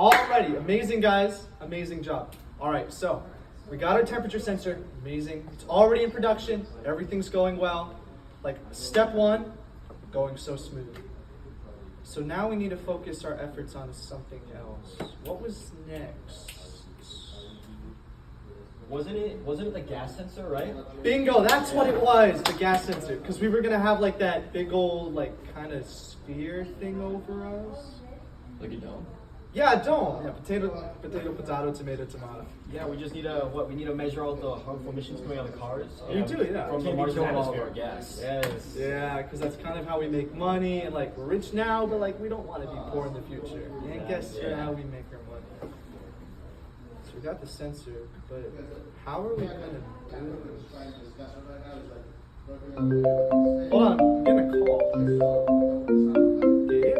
Alrighty, amazing guys, amazing job. All right, so we got our temperature sensor, amazing. It's already in production, everything's going well. Like step one, going so smooth. So now we need to focus our efforts on something else. What was next? Wasn't it the gas sensor, right? Bingo, that's what it was, the gas sensor. Because we were gonna have like that big old like kind of sphere thing over us. Like a dome? Yeah, a dome. Yeah, potato, tomato. Yeah, we just need to measure all the harmful emissions coming out of the cars. You do, yeah. From the Martian atmosphere, gas. Yes. Yeah, because that's kind of how we make money, and like we're rich now, but like we don't want to be poor in the future. And guess how we make our money. So we got the sensor, but how are we gonna do this? Hold on, I'm getting a call. Gabe?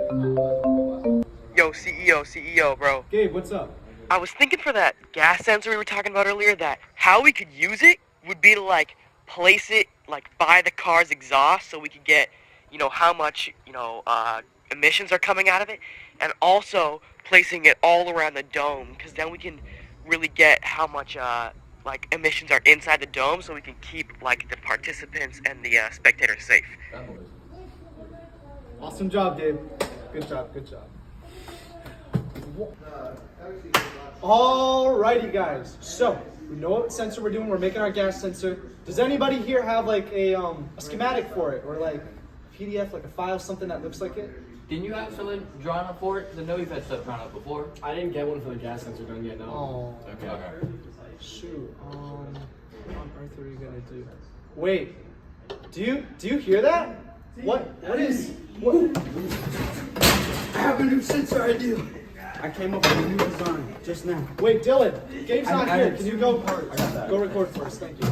Yo, CEO, bro. Gabe, what's up? I was thinking for that gas sensor we were talking about earlier, that how we could use it would be to like place it like by the car's exhaust so we could get, how much, emissions are coming out of it, and also placing it all around the dome, because then we can really get how much like emissions are inside the dome, so we can keep like the participants and the spectators safe. Awesome job, Gabe. Good job. Alrighty guys, so we know what sensor we're doing. We're making our gas sensor. Does anybody here have like a schematic for it, or like PDF, like a file, something that looks like it? Didn't you actually draw up for it? Because I know you've had stuff drawn up before. I didn't get one for the gas sensor done yet, no. Oh, Okay. shoot. What on earth are we gonna do? Wait, do you hear that? What is? I have a new sensor idea. I came up with a new design just now. Wait, Dylan. Gabe's not I here. added Can you two go? new parts. I got that. Go record first. Thank you.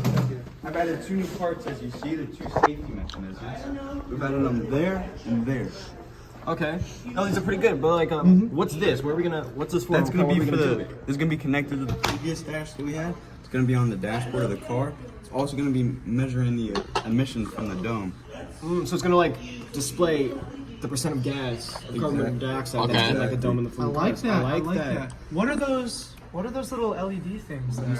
I've added 2 new parts, as you see, the 2 safety mechanisms. We've added them there and there. Okay. Oh, these are pretty good, but like, what's this? What's this for? That's gonna What be are we for gonna the. do? This is gonna be connected to the previous dash that we had. It's gonna be on the dashboard of the car. It's also gonna be measuring the emissions from the dome. So it's gonna like display the percent of gas, the carbon dioxide that's in like a dome in the I fluid. like that. I like that. What are those little LED things there?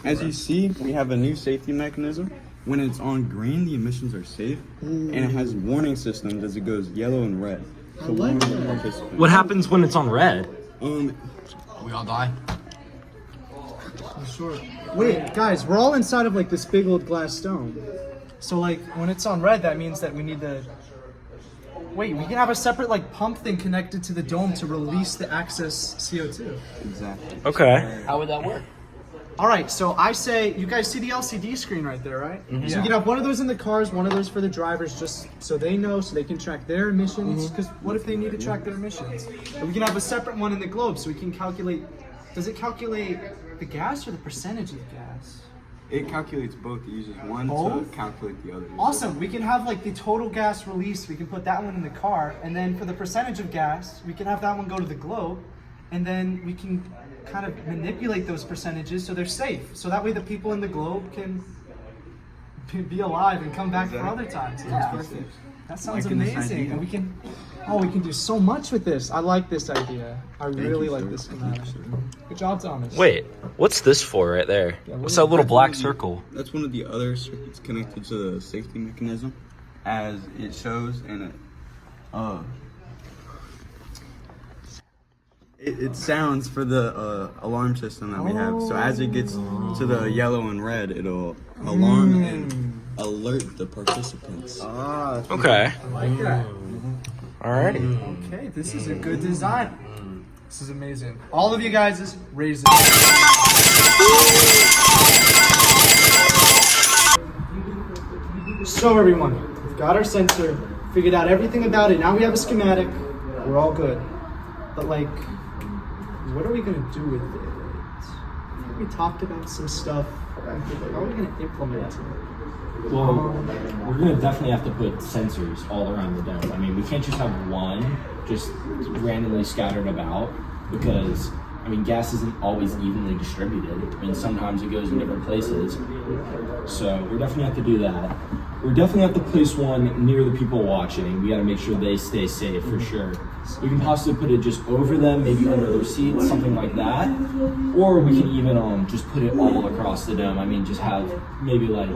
As you see, we have a new safety mechanism. When it's on green, the emissions are safe, and it has warning systems as it goes yellow and red. So like warning the that. participants. What happens when it's on red? Um, We all die. Sure. Wait, guys, we're all inside of like this big old glass dome. So like when it's on red, that means that we need to. Wait, we can have a separate like pump thing connected to the dome to release the excess CO2. exactly. Okay. How would that work? All right, so I say, you guys see the LCD screen right there, right? So you can have one of those in the cars, one of those for the drivers, just so they know, so they can track their emissions. Because what if they need to track their emissions? And we can have a separate one in the globe, so we can calculate. Does it calculate the gas or the percentage of gas? It calculates both. It uses one Both? to calculate the other. Awesome. We can have like the total gas release. We can put that one in the car, and then for the percentage of gas, we can have that one go to the globe, and then we can kind of manipulate those percentages so they're safe. So that way the people in the globe can be alive and come back for other times. Yeah. Perfect. That sounds Liking this amazing. idea. And we can do so much with this. I like this idea. I really you, like sir. this schematic. Good job, Thomas. Wait, what's this for right there? What's that little black circle? That's one of the other circuits connected to the safety mechanism, as it shows in it. It sounds for the alarm system that we have. So as it gets to the yellow and red, it'll alarm and alert the participants. Okay. I like that. Alrighty. Okay, this is a good design. This is amazing. All of you guys, just raise it. So everyone, we've got our sensor, figured out everything about it. Now we have a schematic. We're all good. But like, what are we gonna do with it? We talked about some stuff. How are we gonna implement it? Well, we're gonna definitely have to put sensors all around the dome. I mean, we can't just have one just randomly scattered about, because I mean, gas isn't always evenly distributed. I mean, sometimes it goes in different places. So we're definitely have to do that. we definitely have to place one near the people watching. We got to make sure they stay safe for sure. We can possibly put it just over them, maybe under their seats, something like that. Or we can even just put it all across the dome. I mean, just have maybe like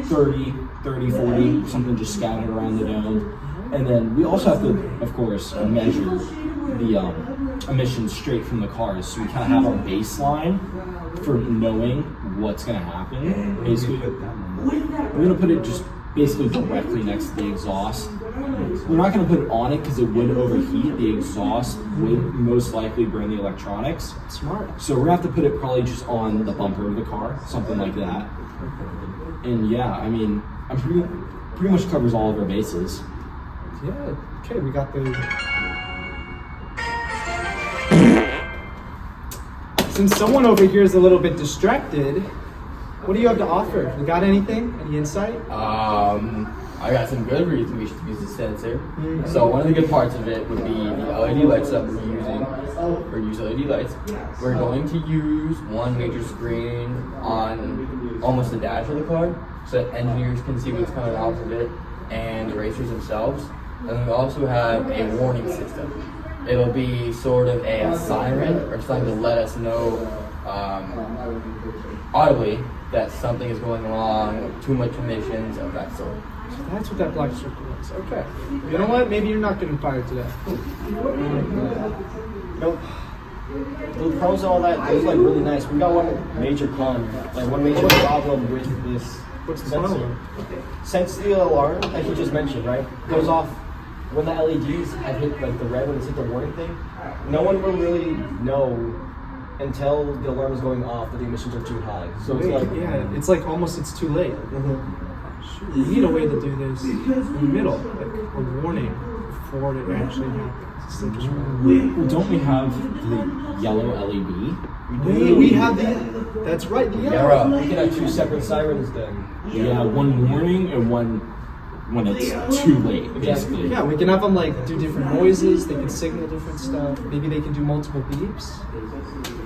30, 40, something just scattered around the dome. And then we also have to, of course, measure the emissions straight from the cars. So we kind of have our baseline for knowing what's going to happen. Basically, we're going to put it just basically directly next to the exhaust. We're not going to put it on it because it would overheat. The exhaust would most likely burn the electronics. Smart. So we're going to have to put it probably just on the bumper of the car, something like that. And yeah, I mean, I'm pretty much covers all of our bases. Yeah. Okay, we got the. Since someone over here is a little bit distracted, what do you have to offer? You got anything? Any insight? I got some good reasons we should use the sensor. So one of the good parts of it would be the LED lights that we're using. For use LED lights, we're going to use one major screen on almost the dash of the car, so that engineers can see what's coming out of it and the racers themselves. And then we also have a warning system. It'll be sort of a siren or something to let us know audibly that something is going wrong, too much emissions of that sort. So that's what that black circle is. Okay. You know what? Maybe you're not getting fired today. Nope. The pros and all that, it was like really nice. We got one major con, like one major problem with this What's the sensor. problem? Since the alarm, like you just mentioned, right, goes off when the LEDs have hit like the red when it's hit the warning thing. No one will really know until the alarm is going off that the emissions are too high. So it's like it's like almost it's too late. Shoot, we need a way to do this in the middle, like a warning before it actually happens. Instead of just Well, don't we have the yellow LED? we have the. That's right, the yellow. we can have two separate sirens then. Yeah, one warning and one when it's too late, basically. Yeah, we can have them like do different noises. They can signal different stuff. Maybe they can do multiple beeps.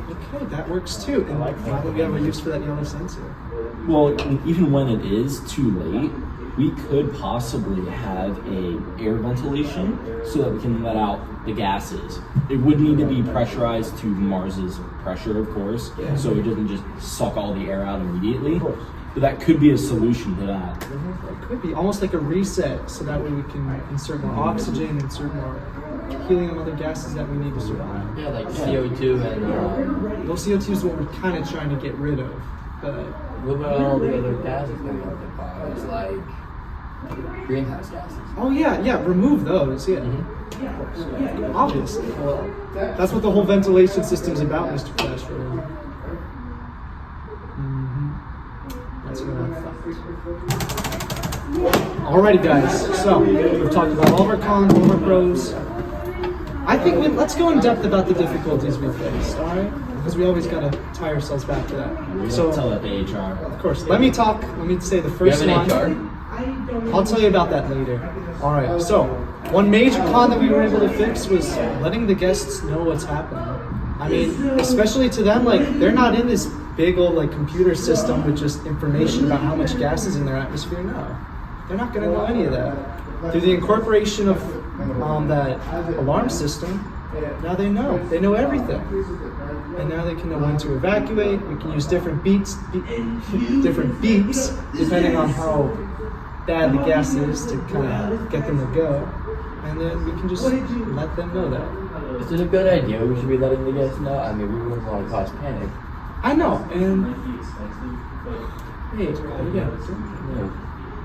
Okay, that works too. And now that we have a use for that yellow sensor. Well, even when it is too late, we could possibly have a air ventilation so that we can let out the gases. It would need to be pressurized to Mars's pressure, of course, so it doesn't just suck all the air out immediately. But that could be a solution to that. It could be almost like a reset, so that way we can insert more oxygen, insert more helium, other gases that we need to survive. Yeah, like CO2 and Those CO2 is what we're kind of trying to get rid of, but what about all the other gases coming out of the cars, like greenhouse gases? oh yeah, remove those, yeah. Obviously. That's what the whole ventilation system's about, Mr. Classroom. That's what I thought. Alrighty guys, so we've talked about all of our cons, all of our pros. I think let's go in depth about the difficulties we faced, alright? Because we always gotta tie ourselves back to that. So Tell that to HR. of course, let me say the We first have an one. I'll tell you about that later. Alright, so one major con that we were able to fix was letting the guests know what's happening. I mean, especially to them, like, they're not in this big old like computer system with just information about how much gas is in their atmosphere. No, they're not gonna know any of that. Through the incorporation of that alarm system, now they know everything. And now they can know when to evacuate. We can use different beeps depending on how bad the gas is to kind of get them to go. And then we can just let them know that. Is it a good idea? We should be letting the guests know. I mean, we wouldn't want to cause panic. I know, and hey, yeah.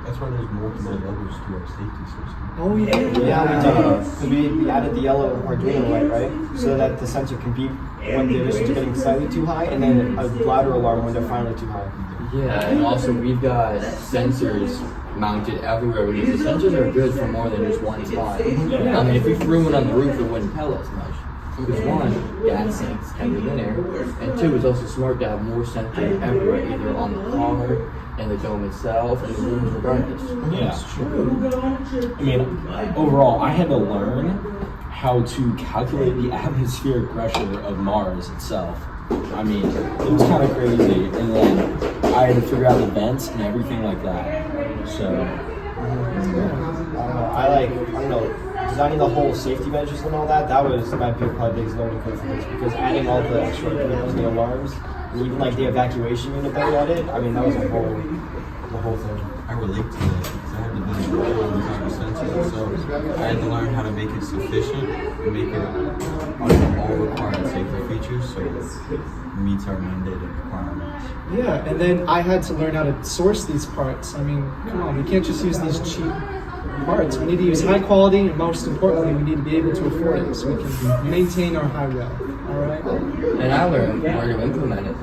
That's why there's multiple levels to our safety system. Oh yeah. Yeah, we did. We added the yellow Arduino light, right? So that the sensor can beep when the emissions are getting slightly too high, and then a louder alarm when they're finally too high. Yeah, and also we've got sensors mounted everywhere because the sensors are good for more than just one spot. I mean, if we threw one on the roof, it wouldn't tell us much. Because one, gas sinks can be in there, and two, it's also smart to have more sensors everywhere, either on the car, and the dome itself, and the rooms regardless. Yeah. I mean, overall, I had to learn how to calculate the atmospheric pressure of Mars itself. I mean, it was kind of crazy, and then I had to figure out the vents and everything like that. So I don't know, designing the whole safety measures and all that. That was my probably biggest learning curve for this, because adding all the extra equipment, the alarms, and even like the evacuation unit that we added. I mean, that was the whole thing. I relate to that because I had to do all the kind of sensors, so I had to learn how to make it sufficient and make it all required safety features so it meets our mandated requirements. Yeah, and then I had to learn how to source these parts. I mean, come on, we can't just use these cheap parts. We need to use high quality, and most importantly, we need to be able to afford it so we can maintain our high rel. All right. And I learned how to implement it.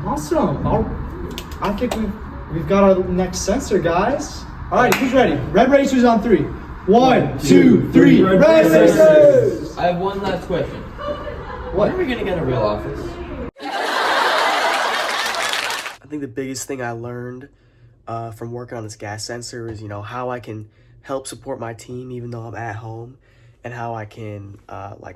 Awesome. I think we've got our next sensor, guys. All right, who's ready? Red Racers on 3. 1, 2, 3. Red Racers. I have one last question. When are we gonna get a real office? I think the biggest thing I learned from working on this gas sensor is, how I can help support my team even though I'm at home, and how I can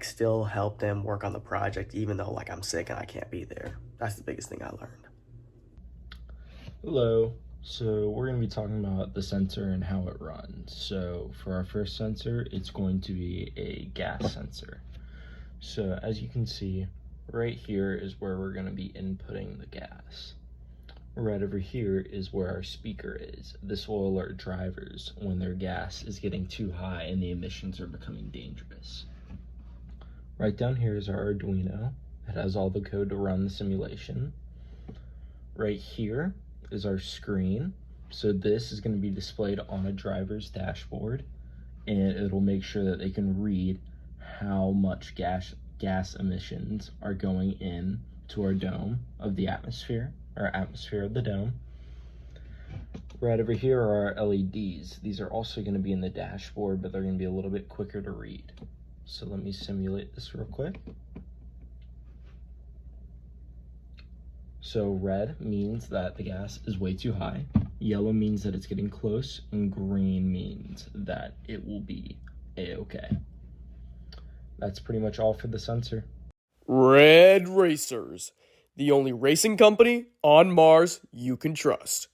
still help them work on the project even though I'm sick and I can't be there. That's the biggest thing I learned. Hello. So we're going to be talking about the sensor and how it runs. So for our first sensor, it's going to be a gas sensor. So as you can see, right here is where we're going to be inputting the gas. Right over here is where our speaker is. This will alert drivers when their gas is getting too high and the emissions are becoming dangerous. Right down here is our Arduino. It has all the code to run the simulation. Right here is our screen. So this is going to be displayed on a driver's dashboard, and it'll make sure that they can read how much gas emissions are going in to our dome of the atmosphere, or atmosphere of the dome. Right over here are our LEDs. These are also going to be in the dashboard, but they're going to be a little bit quicker to read. So let me simulate this real quick. So red means that the gas is way too high, yellow means that it's getting close, and green means that it will be a-okay. That's pretty much all for the sensor. Red Racers, the only racing company on Mars you can trust.